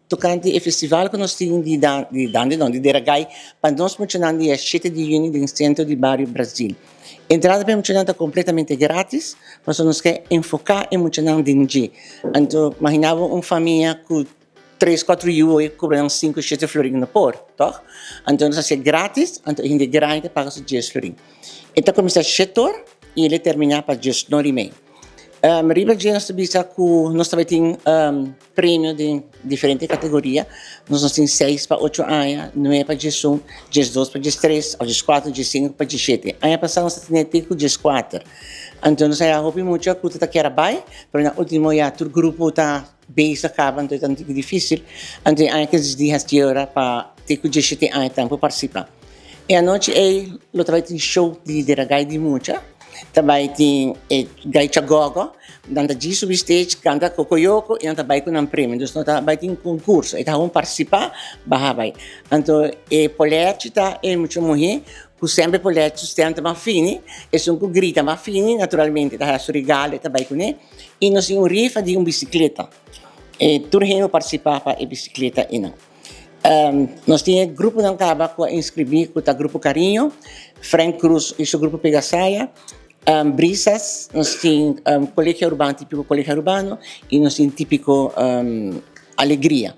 tocante e festival que nós temos de Deragay, para nós funcionando dia 7 de junho no centro de Bairro Brasil. Entrada para funcionando completamente grátis, mas nós queremos enfocar em funcionando de dia. Então, imaginava uma família com 3, 4 euros cobrando 5, 7 florins por, tá? Então, nós é grátis, então a gente grande paga os 10 florins. Então, começa o setor e ele termina para 10 9,5. Riba de nós bisa que nós também temos prêmio de diferentes categorias. Nós temos 6 para 8 anos, 9 para 11, 12 para 13, 14, 15 para 17. Ano passado nós tínhamos 14. Então nós achamos muito que está querendo bem, mas no último ano o grupo está bem acaba, então é muito difícil. Então ano que eles dizem para ter 17 anos para participar. E a noite eu também tenho show de Deragay de muita. Também tem Gaicha Gogo, dando de substage, canta Cocoyoco e também com um prêmio. Então, também tem concurso, e vamos participar, vai. Então, política é muito morrer, que sempre política sustenta mais fine, e são que grita mais fine, naturalmente, da sua regala também com ele, e nós temos rifa de uma bicicleta. E tudo mundo participar para a bicicleta e não. Nós tínhamos grupo de Caba que inscrevi, que é o Grupo Carinho, Frank Cruz e o Grupo Pegasaia, Brisas, nós temos Colégio Urbano, típico Colégio Urbano, e nós temos típico Alegria.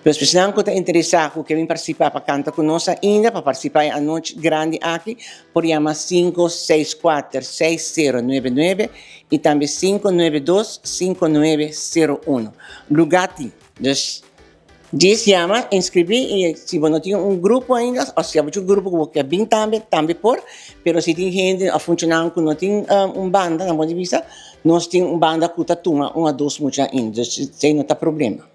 Para as pessoas que estão interessadas, que vêm participar para cantar conosco, ainda para participar à noite grande aqui, por chamar 564-6099 e também 592-5901. Lugar, diz chama, inscrever e se você não tem grupo ainda, ou se você tem grupo que é bem também por, mas se tem gente a funcionar que não tem banda, na ponto de vista, nós temos banda que está uma ou duas muitas ainda, então não tem problema.